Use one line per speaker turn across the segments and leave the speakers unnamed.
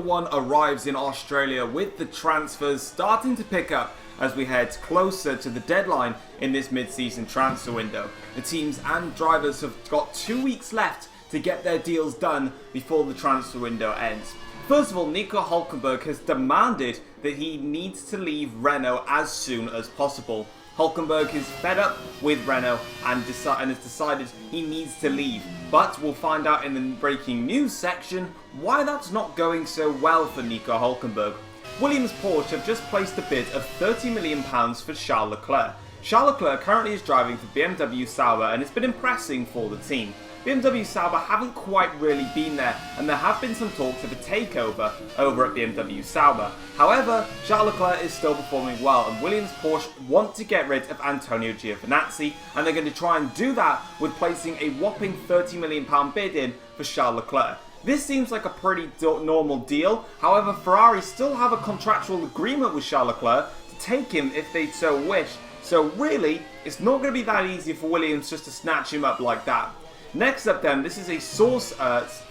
One arrives in Australia with the transfers starting to pick up as we head closer to the deadline in this mid-season transfer window. The teams and drivers have got 2 weeks left to get their deals done before the transfer window ends. First of all, Nico Hulkenberg has demanded that he needs to leave Renault as soon as possible. Hulkenberg is fed up with Renault and has decided he needs to leave. But we'll find out in the breaking news section why that's not going so well for Nico Hulkenberg. Williams Porsche have just placed a bid of £30 million for Charles Leclerc. Charles Leclerc currently is driving for BMW Sauber and it's been impressing for the team. BMW Sauber haven't quite really been there, and there have been some talks of a takeover over at BMW Sauber. However, Charles Leclerc is still performing well, and Williams Porsche want to get rid of Antonio Giovinazzi, and they're going to try and do that with placing a whopping £30 million bid in for Charles Leclerc. This seems like a pretty normal deal. However, Ferrari still have a contractual agreement with Charles Leclerc to take him if they so wish. So really, it's not going to be that easy for Williams just to snatch him up like that. Next up then, this is a source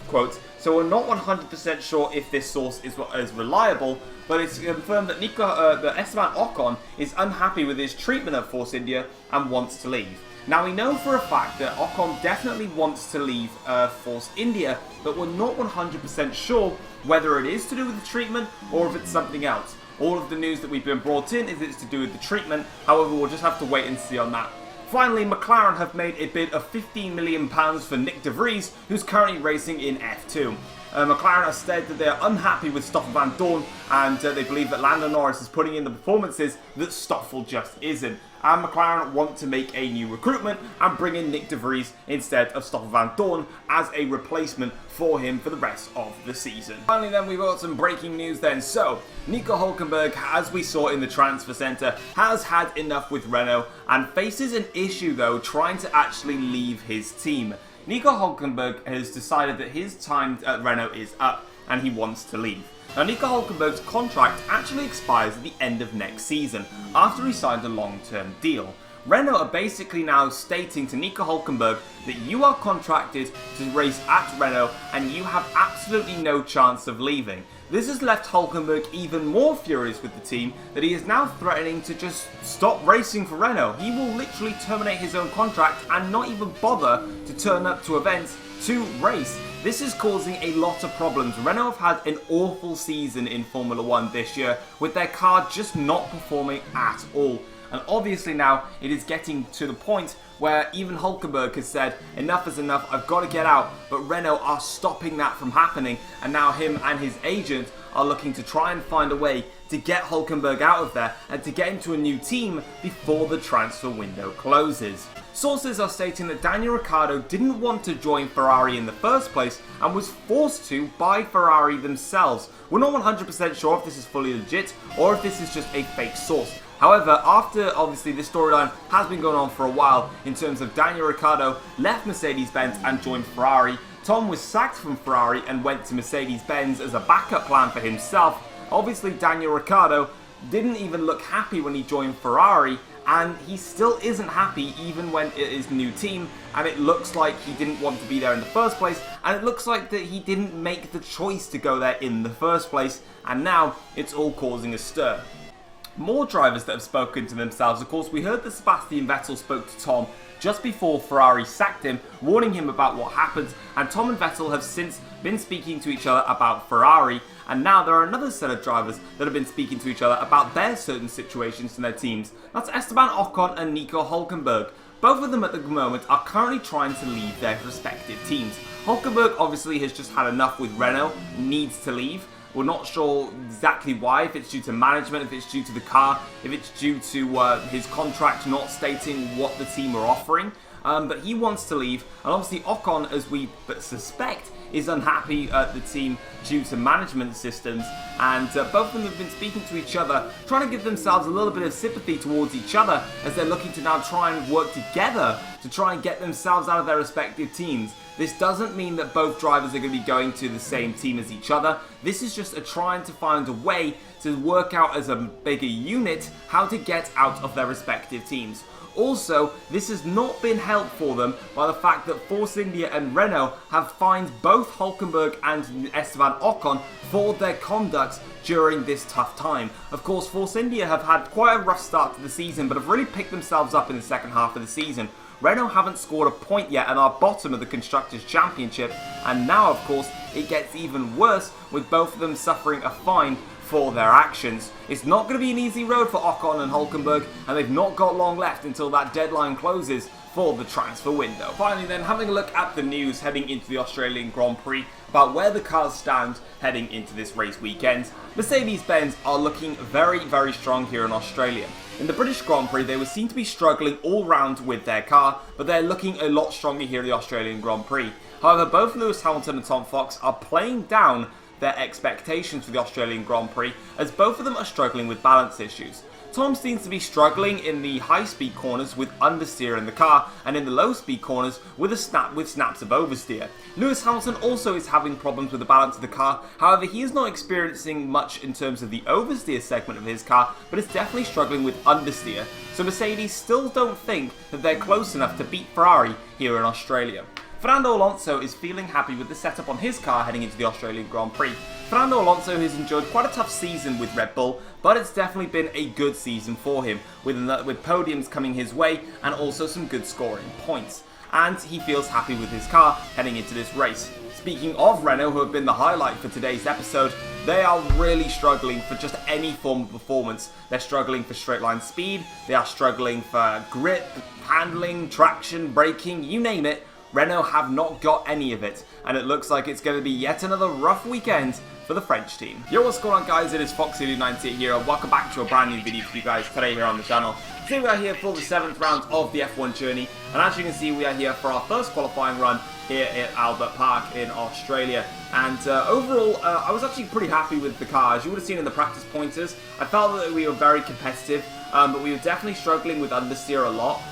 quote, so we're not 100% sure if this source is reliable, but it's confirmed that Esteban Ocon is unhappy with his treatment at Force India and wants to leave. Now we know for a fact that Ocon definitely wants to leave Force India, but we're not 100% sure whether it is to do with the treatment or if it's something else. All of the news that we've been brought in is it's to do with the treatment, however we'll just have to wait and see on that. Finally, McLaren have made a bid of £15 million for Nick de Vries, who's currently racing in F2. McLaren have said that they're unhappy with Stoffel van Dorn and they believe that Lando Norris is putting in the performances that Stoffel just isn't. And McLaren want to make a new recruitment and bring in Nick de Vries instead of Stoffel van Dorn as a replacement for him for the rest of the season. Finally then, we've got some breaking news then. So, Nico Hulkenberg, as we saw in the transfer centre, has had enough with Renault and faces an issue though trying to actually leave his team. Nico Hulkenberg has decided that his time at Renault is up and he wants to leave. Now, Nico Hulkenberg's contract actually expires at the end of next season after he signed a long-term deal. Renault are basically now stating to Nico Hulkenberg that you are contracted to race at Renault and you have absolutely no chance of leaving. This has left Hulkenberg even more furious with the team that he is now threatening to just stop racing for Renault. He will literally terminate his own contract and not even bother to turn up to events to race. This is causing a lot of problems. Renault have had an awful season in Formula 1 this year with their car just not performing at all. And obviously now it is getting to the point where even Hulkenberg has said enough is enough, I've got to get out, but Renault are stopping that from happening, and now him and his agent are looking to try and find a way to get Hulkenberg out of there and to get into a new team before the transfer window closes. Sources are stating that Daniel Ricciardo didn't want to join Ferrari in the first place and was forced to by Ferrari themselves. We're not 100% sure if this is fully legit or if this is just a fake source. However, after obviously this storyline has been going on for a while in terms of Daniel Ricciardo left Mercedes-Benz and joined Ferrari, Tom was sacked from Ferrari and went to Mercedes-Benz as a backup plan for himself. Obviously Daniel Ricciardo didn't even look happy when he joined Ferrari, and he still isn't happy even when it is a new team, and it looks like he didn't want to be there in the first place, and it looks like that he didn't make the choice to go there in the first place, and now it's all causing a stir. More drivers that have spoken to themselves. Of course, we heard that Sebastian Vettel spoke to Tom just before Ferrari sacked him, warning him about what happened, and Tom and Vettel have since been speaking to each other about Ferrari, and now there are another set of drivers that have been speaking to each other about their certain situations in their teams. That's Esteban Ocon and Nico Hulkenberg. Both of them at the moment are currently trying to leave their respective teams. Hulkenberg obviously has just had enough with Renault, needs to leave. We're not sure exactly why, if it's due to management, if it's due to the car, if it's due to his contract not stating what the team are offering. But he wants to leave, and obviously Ocon, as we suspect, is unhappy at the team due to management systems, and both of them have been speaking to each other, trying to give themselves a little bit of sympathy towards each other as they're looking to now try and work together to try and get themselves out of their respective teams. This doesn't mean that both drivers are going to be going to the same team as each other. This is just trying to find a way to work out as a bigger unit how to get out of their respective teams. Also, this has not been helped for them by the fact that Force India and Renault have fined both Hulkenberg and Esteban Ocon for their conduct during this tough time. Of course, Force India have had quite a rough start to the season, but have really picked themselves up in the second half of the season. Renault haven't scored a point yet and are bottom of the Constructors' Championship, and now, of course, it gets even worse with both of them suffering a fine for their actions. It's not going to be an easy road for Ocon and Hulkenberg, and they've not got long left until that deadline closes for the transfer window. Finally then, having a look at the news heading into the Australian Grand Prix about where the cars stand heading into this race weekend. Mercedes-Benz are looking very, very strong here in Australia. In the British Grand Prix, they were seen to be struggling all round with their car, but they're looking a lot stronger here in the Australian Grand Prix. However, both Lewis Hamilton and Tom Fox are playing down their expectations for the Australian Grand Prix, as both of them are struggling with balance issues. Tom seems to be struggling in the high-speed corners with understeer in the car, and in the low-speed corners with snaps of oversteer. Lewis Hamilton also is having problems with the balance of the car. However, he is not experiencing much in terms of the oversteer segment of his car, but is definitely struggling with understeer. So Mercedes still don't think that they're close enough to beat Ferrari here in Australia. Fernando Alonso is feeling happy with the setup on his car heading into the Australian Grand Prix. Fernando Alonso has enjoyed quite a tough season with Red Bull, but it's definitely been a good season for him, with podiums coming his way and also some good scoring points. And he feels happy with his car heading into this race. Speaking of Renault, who have been the highlight for today's episode, they are really struggling for just any form of performance. They're struggling for straight line speed, they are struggling for grip, handling, traction, braking, you name it. Renault have not got any of it, and it looks like it's going to be yet another rough weekend for the French team. Yo, what's going on guys, it is Foxy98 here, and welcome back to a brand new video for you guys today here on the channel. Today we are here for the 7th round of the F1 journey, and as you can see we are here for our first qualifying run here at Albert Park in Australia. And overall, I was actually pretty happy with the car. As you would have seen in the practice pointers, I felt that we were very competitive, but we were definitely struggling with understeer a lot.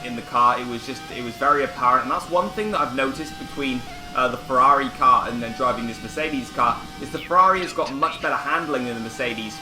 In the car, it was very apparent, and that's one thing that I've noticed between the Ferrari car and then driving this Mercedes car, is the Ferrari has got much better handling than the Mercedes,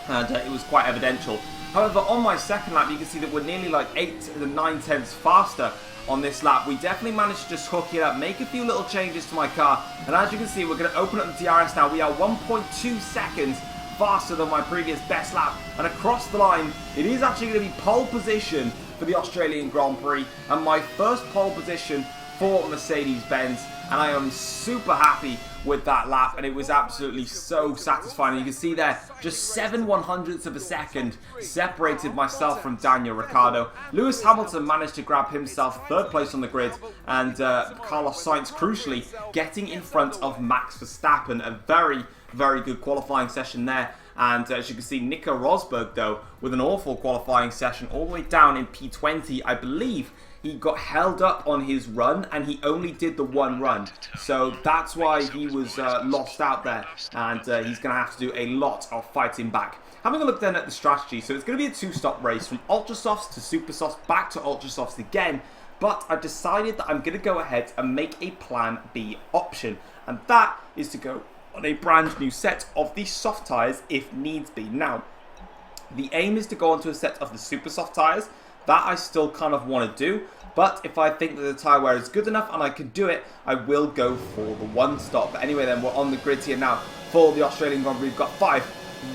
and it was quite evidential. However, on my second lap, you can see that we're nearly like 8 to 9 tenths faster on this lap. We definitely managed to just hook it up, make a few little changes to my car, and as you can see, we're going to open up the DRS now. We are 1.2 seconds faster than my previous best lap, and across the line, it is actually going to be pole position for the Australian Grand Prix, and my first pole position for Mercedes-Benz, and I am super happy with that lap, and it was absolutely so satisfying. You can see there, just 7/100ths of a second separated myself from Daniel Ricciardo. Lewis Hamilton managed to grab himself 3rd place on the grid, and Carlos Sainz, crucially, getting in front of Max Verstappen. A very, very good qualifying session there. And as you can see, Nico Rosberg, though, with an awful qualifying session all the way down in P20. I believe he got held up on his run, and he only did the one run. So that's why he was lost out there, and he's going to have to do a lot of fighting back. Having a look then at the strategy, so it's going to be a 2-stop race from Ultra Softs to Super Softs back to Ultra Softs again. But I've decided that I'm going to go ahead and make a Plan B option, and that is to go on a brand new set of the soft tyres if needs be. Now, the aim is to go onto a set of the super soft tyres. That I still kind of want to do, but if I think that the tyre wear is good enough and I can do it, I will go for the 1-stop. But anyway then, we're on the grid here now for the Australian Grand Prix. We've got 5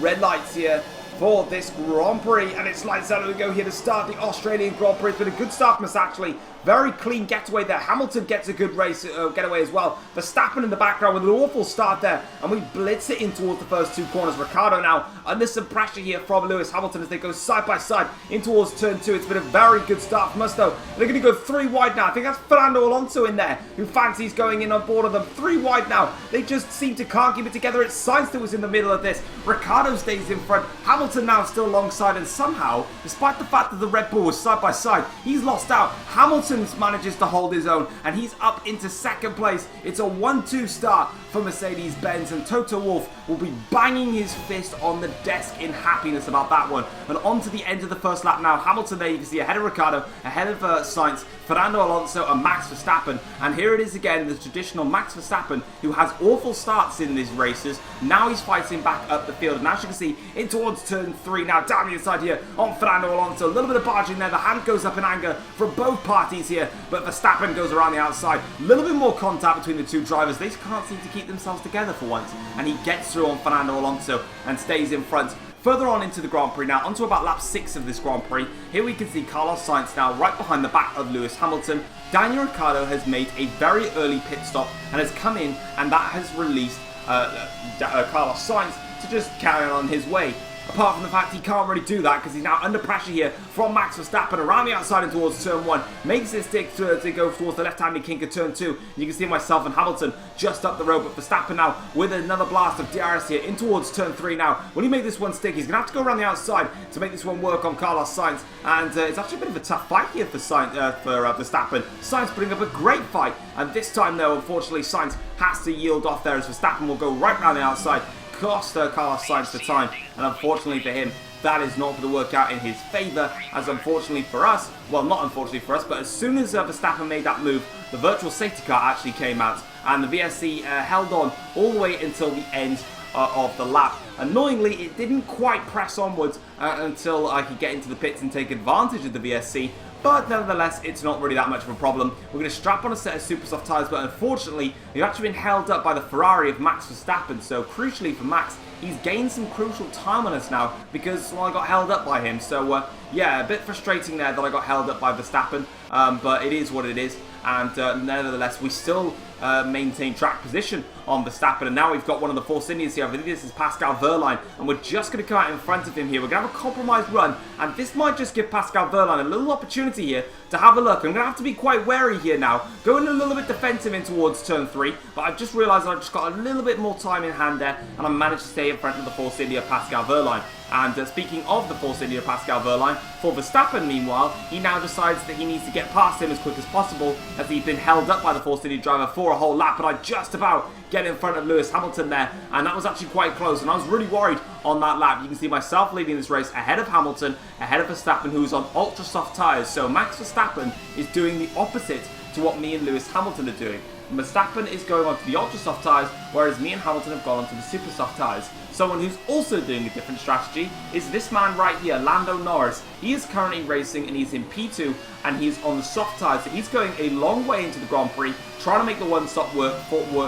red lights here for this Grand Prix, and it's lights out. We go here to start the Australian Grand Prix. It's been a good start from us, actually. Very clean getaway there. Hamilton gets a good race getaway as well. Verstappen in the background with an awful start there, and we blitz it in towards the first 2 corners. Ricciardo now under some pressure here from Lewis Hamilton as they go side by side in towards turn 2. It's been a very good start from us, though. They're going to go 3 wide now. I think that's Fernando Alonso in there who fancies going in on board of them. 3 wide now. They just seem to can't keep it together. It's Sainz that was in the middle of this. Ricciardo stays in front. Hamilton Hamilton now still alongside, and somehow, despite the fact that the Red Bull was side by side, he's lost out. Hamilton manages to hold his own, and he's up into second place. It's a 1-2 start for Mercedes-Benz, and Toto Wolff will be banging his fist on the desk in happiness about that one. And on to the end of the first lap now. Hamilton there, you can see ahead of Ricciardo, ahead of Sainz, Fernando Alonso and Max Verstappen. And here it is again, the traditional Max Verstappen, who has awful starts in these races. Now he's fighting back up the field, and as you can see, in towards turn 3 now, down the inside here on Fernando Alonso. A little bit of barging there, the hand goes up in anger from both parties here, but Verstappen goes around the outside. A little bit more contact between the two drivers. They can't seem to keep themselves together for once, and he gets through on Fernando Alonso and stays in front. Further on into the Grand Prix now, onto about lap 6 of this Grand Prix. Here we can see Carlos Sainz now right behind the back of Lewis Hamilton. Daniel Ricciardo has made a very early pit stop and has come in, and that has released Carlos Sainz to just carry on his way. Apart from the fact he can't really do that because he's now under pressure here from Max Verstappen around the outside and towards turn 1. Makes it stick to go towards the left-handed kink of turn 2. You can see myself and Hamilton just up the road, but Verstappen now with another blast of DRS here in towards turn 3 now. Will he make this one stick? He's going to have to go around the outside to make this one work on Carlos Sainz. And it's actually a bit of a tough fight here for Verstappen. Sainz putting up a great fight. And this time, though, unfortunately, Sainz has to yield off there as Verstappen will go right round the outside. Cost Carlos Sainz the time, and unfortunately for him, that is not going to work out in his favour, as unfortunately for us, well, not unfortunately for us, but as soon as Verstappen made that move, the virtual safety car actually came out, and the VSC held on all the way until the end of the lap. Annoyingly, it didn't quite press onwards until I could get into the pits and take advantage of the VSC, but nevertheless, it's not really that much of a problem. We're going to strap on a set of super soft tyres, but unfortunately, we've actually been held up by the Ferrari of Max Verstappen, so crucially for Max, he's gained some crucial time on us now because, well, I got held up by him. So, yeah, a bit frustrating there that I got held up by Verstappen, but it is what it is. And nevertheless, we still maintain track position on Verstappen. And now we've got one of the Force Indians here. I think this is Pascal Wehrlein. And we're just going to come out in front of him here. We're going to have a compromised run. And this might just give Pascal Wehrlein a little opportunity here to have a look. I'm going to have to be quite wary here now. Going a little bit defensive in towards turn 3. But I've just realised I've just got a little bit more time in hand there. And I managed to stay in front of the Force India Pascal Wehrlein. And speaking of the Force India Pascal Wehrlein, for Verstappen, meanwhile, he now decides that he needs to get past him as quick as possible, as he's been held up by the Force India driver for a whole lap, and I just about get in front of Lewis Hamilton there, and that was actually quite close, and I was really worried on that lap. You can see myself leading this race ahead of Hamilton, ahead of Verstappen, who's on ultra soft tyres, so Max Verstappen is doing the opposite to what me and Lewis Hamilton are doing. Verstappen is going on to the ultra soft tyres, whereas me and Hamilton have gone on to the super soft tyres. Someone who's also doing a different strategy is this man right here, Lando Norris. He is currently racing and he's in P2 and he's on the soft tyres. So he's going a long way into the Grand Prix, trying to make the one-stop work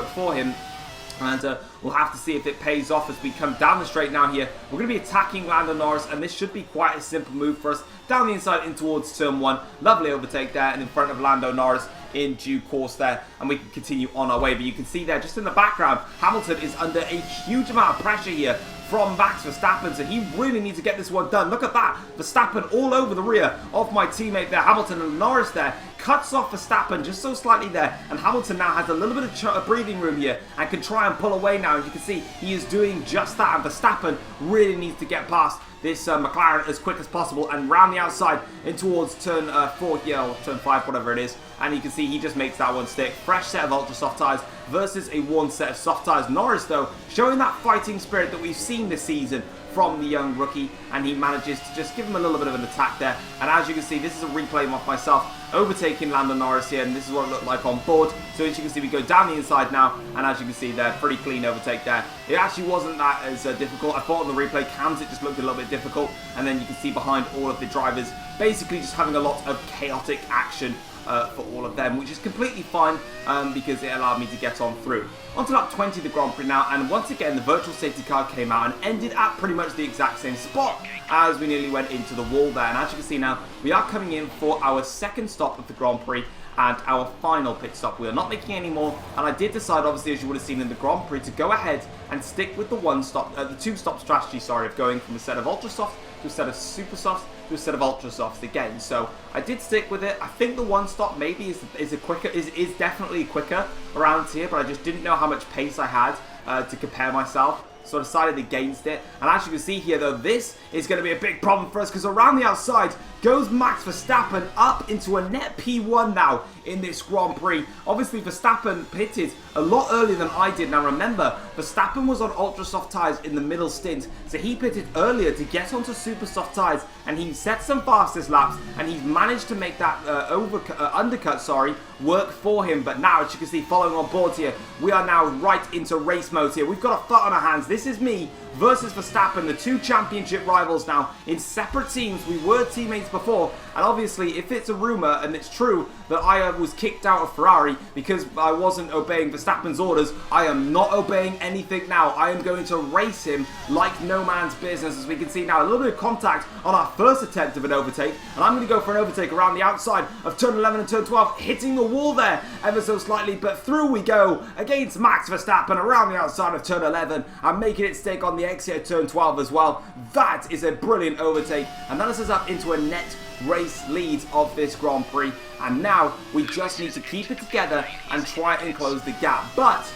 for him. And we'll have to see if it pays off as we come down the straight now here. We're going to be attacking Lando Norris, and this should be quite a simple move for us. Down the inside in towards turn 1. Lovely overtake there, and in front of Lando Norris in due course there, and we can continue on our way. But you can see there, just in the background, Hamilton is under a huge amount of pressure here from Max Verstappen, so he really needs to get this one done. Look at that, Verstappen all over the rear of my teammate there, Hamilton, and Norris there cuts off Verstappen just so slightly there, and Hamilton now has a little bit of breathing room here and can try and pull away now. As you can see, he is doing just that, and Verstappen really needs to get past this McLaren as quick as possible and round the outside in towards turn 4 here, or turn 5, whatever it is. And you can see he just makes that one stick. Fresh set of ultra soft tyres versus a worn set of soft tyres. Norris, though, showing that fighting spirit that we've seen this season from the young rookie, and he manages to just give him a little bit of an attack there. And as you can see, this is a replay of myself overtaking Lando Norris here, and this is what it looked like on board. So as you can see, we go down the inside now, and as you can see there, pretty clean overtake there. It actually wasn't that as difficult. I thought on the replay cams it just looked a little bit difficult, and then you can see behind all of the drivers basically just having a lot of chaotic action for all of them, which is completely fine because it allowed me to get on through. On to lap 20 of the Grand Prix now, and once again the virtual safety car came out and ended at pretty much the exact same spot as we nearly went into the wall there. And as you can see now, we are coming in for our second stop of the Grand Prix and our final pit stop. We are not making any more, and I did decide, obviously, as you would have seen in the Grand Prix, to go ahead and stick with the two-stop strategy, of going from a set of ultra soft to a set of super softs to a set of ultra softs again. So I did stick with it. I think the one stop maybe is definitely quicker around here, but I just didn't know how much pace I had to compare myself. so I decided against it. And as you can see here though, this is going to be a big problem for us because around the outside goes Max Verstappen up into a net P1 now in this Grand Prix. Obviously Verstappen pitted a lot earlier than I did. Now remember, Verstappen was on ultra soft tyres in the middle stint, so he pitted earlier to get onto super soft tyres, and he set some fastest laps, and he's managed to make that undercut work for him. But now, as you can see, following on board here, we are now right into race mode here. We've got a fight on our hands. This is me versus Verstappen, the two championship rivals now in separate teams. We were teammates before, and obviously if it's a rumour and it's true that I was kicked out of Ferrari because I wasn't obeying Verstappen's orders, I am not obeying anything now. I am going to race him like no man's business. As we can see now, a little bit of contact on our first attempt of an overtake, and I'm going to go for an overtake around the outside of turn 11 and turn 12, hitting the wall there ever so slightly, but through we go against Max Verstappen around the outside of turn 11 and making it stick on the exit of turn 12 as well. That is a brilliant overtake, and that is us up into a net race lead of this Grand Prix, and now we just need to keep it together and try and close the gap. But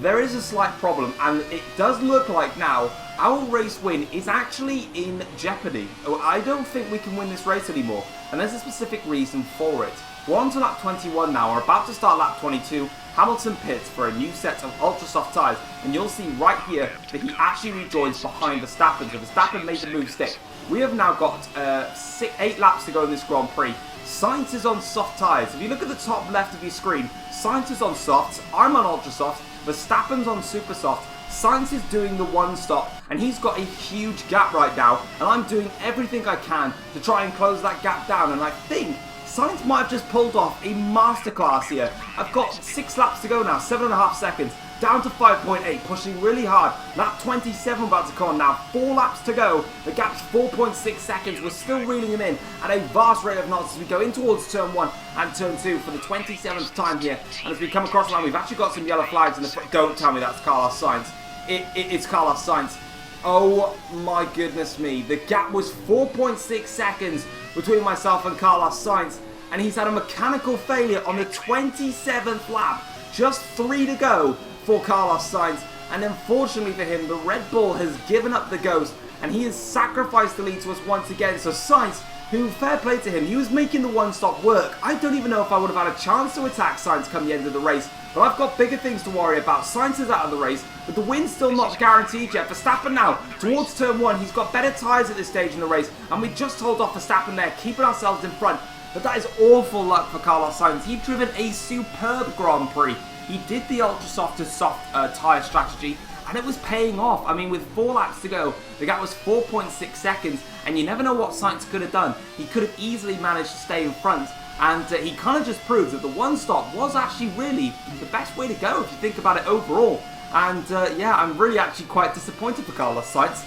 there is a slight problem, and it does look like now our race win is actually in jeopardy. I don't think we can win this race anymore, and there's a specific reason for it. We're on to lap 21 now, we're about to start lap 22. Hamilton pits for a new set of ultra soft tyres, and you'll see right here that he actually rejoins behind Verstappen, so Verstappen made the move stick. We have now got 8 laps to go in this Grand Prix. Sainz is on soft tyres. If you look at the top left of your screen, Sainz is on softs, I'm on ultra softs, Verstappen's on super soft. Sainz is doing the one stop, and he's got a huge gap right now, and I'm doing everything I can to try and close that gap down, and I think Sainz might have just pulled off a masterclass here. I've got 6 laps to go now, 7.5 seconds, down to 5.8, pushing really hard. Lap 27 about to come on now, 4 laps to go. The gap's 4.6 seconds. We're still reeling him in at a vast rate of knots as we go in towards turn 1 and turn 2 for the 27th time here. And as we come across the line, we've actually got some yellow flags in the front. Don't tell me that's Carlos Sainz. It's Carlos Sainz. Oh my goodness me. The gap was 4.6 seconds between myself and Carlos Sainz, and he's had a mechanical failure on the 27th lap. Just 3 to go for Carlos Sainz, and unfortunately for him, the Red Bull has given up the ghost, and he has sacrificed the lead to us once again. So Sainz, who, fair play to him, he was making the one stop work. I don't even know if I would have had a chance to attack Sainz come the end of the race, but I've got bigger things to worry about. Sainz is out of the race, but the win's still not guaranteed yet. Verstappen now, towards turn 1, he's got better tyres at this stage in the race, and we just hold off Verstappen there, keeping ourselves in front. But that is awful luck for Carlos Sainz. He'd driven a superb Grand Prix. He did the ultra soft to soft tyre strategy, and it was paying off. I mean, with 4 laps to go, the gap was 4.6 seconds, and you never know what Sainz could have done. He could have easily managed to stay in front, and he kind of just proved that the one stop was actually really the best way to go if you think about it overall. And yeah, I'm really actually quite disappointed for Carlos Sainz.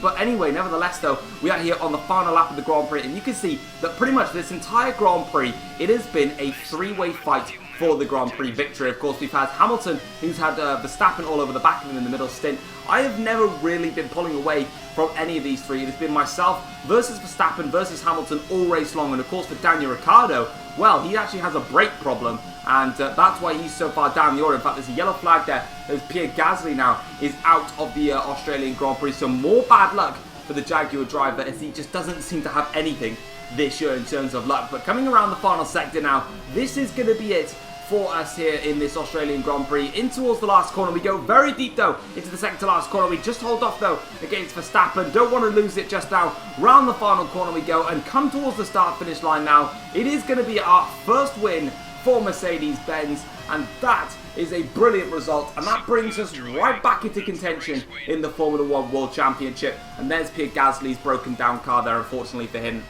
But anyway, nevertheless though, we are here on the final lap of the Grand Prix, and you can see that pretty much this entire Grand Prix, it has been a 3-way fight for the Grand Prix victory. Of course, we've had Hamilton, who's had Verstappen all over the back of him in the middle stint. I have never really been pulling away from any of these 3. It has been myself versus Verstappen versus Hamilton all race long, and of course for Daniel Ricciardo, well, he actually has a brake problem, and that's why he's so far down the order. In fact, there's a yellow flag there as Pierre Gasly now is out of the Australian Grand Prix, so more bad luck for the Jaguar driver as he just doesn't seem to have anything this year in terms of luck. But coming around the final sector now, this is going to be it for us here in this Australian Grand Prix. In towards the last corner we go, very deep though into the second to last corner. We just hold off though against Verstappen, don't want to lose it just now. Round the final corner we go and come towards the start finish line now. It is going to be our first win for Mercedes-Benz, and that is a brilliant result, and that brings us right back into contention in the Formula 1 World Championship. And there's Pierre Gasly's broken down car there, unfortunately for him.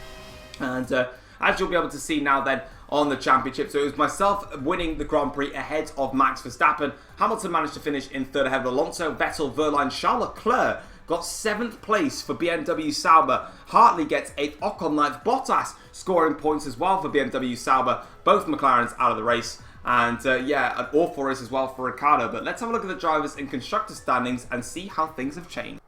And as you'll be able to see now then on the championship, so it was myself winning the Grand Prix ahead of Max Verstappen. Hamilton managed to finish in third ahead of Alonso, Vettel, Verline, Charles Leclerc got 7th place for BMW Sauber. Hartley gets 8th, Ocon 9th, Bottas scoring points as well for BMW Sauber. Both McLarens out of the race. And yeah, an awful race as well for Ricciardo. But let's have a look at the drivers and constructor standings and see how things have changed.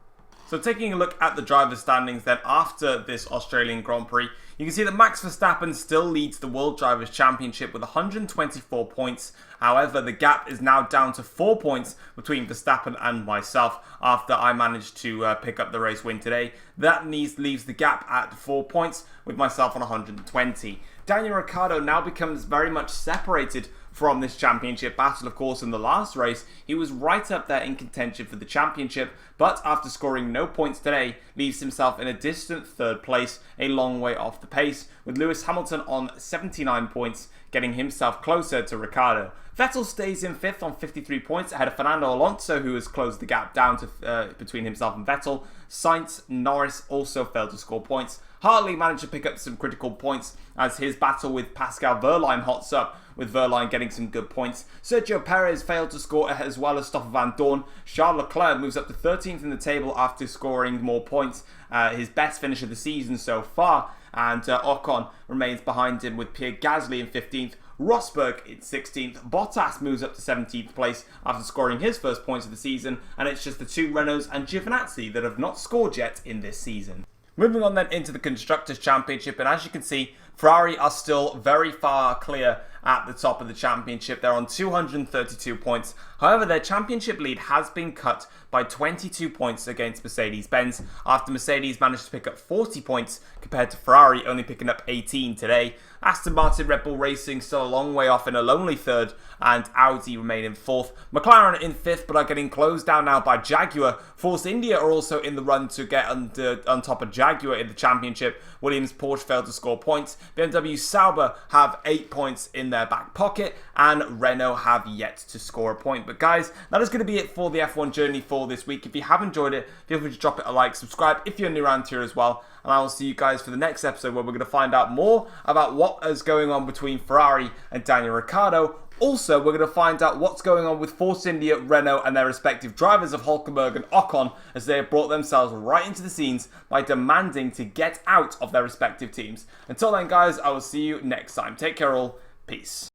So taking a look at the driver's standings then after this Australian Grand Prix, you can see that Max Verstappen still leads the World Drivers' Championship with 124 points. However, the gap is now down to 4 points between Verstappen and myself after I managed to pick up the race win today. That leaves the gap at 4 points with myself on 120. Daniel Ricciardo now becomes very much separated from this championship battle. Of course, in the last race, he was right up there in contention for the championship, but after scoring no points today, leaves himself in a distant third place, a long way off the pace, with Lewis Hamilton on 79 points, getting himself closer to Ricciardo. Vettel stays in 5th on 53 points ahead of Fernando Alonso, who has closed the gap down to between himself and Vettel. Sainz, Norris also failed to score points. Hartley managed to pick up some critical points as his battle with Pascal Wehrlein hots up, with Wehrlein getting some good points. Sergio Perez failed to score as well as Stoffel Van Dorn. Charles Leclerc moves up to 13th in the table after scoring more points, his best finish of the season so far. And Ocon remains behind him with Pierre Gasly in 15th. Rosberg in 16th. Bottas moves up to 17th place after scoring his first points of the season. And it's just the two Renaults and Giovinazzi that have not scored yet in this season. Moving on then into the Constructors' Championship, and as you can see, Ferrari are still very far clear at the top of the championship. They're on 232 points. However, their championship lead has been cut by 22 points against Mercedes-Benz after Mercedes managed to pick up 40 points compared to Ferrari only picking up 18 today. Aston Martin Red Bull Racing still a long way off in a lonely third, and Audi remain in 4th. McLaren in 5th but are getting closed down now by Jaguar. Force India are also in the run to get on top of Jaguar in the championship. Williams Porsche failed to score points. BMW Sauber have 8 points in their back pocket, and Renault have yet to score a point. But guys, that is going to be it for the F1 journey for this week. If you have enjoyed it, feel free to drop it a like, subscribe if you're new around here as well, and I will see you guys for the next episode where we're going to find out more about what is going on between Ferrari and Daniel Ricciardo. Also, we're going to find out what's going on with Force India, Renault and their respective drivers of Hulkenberg and Ocon, as they have brought themselves right into the scenes by demanding to get out of their respective teams. Until then guys, I will see you next time. Take care all. Peace.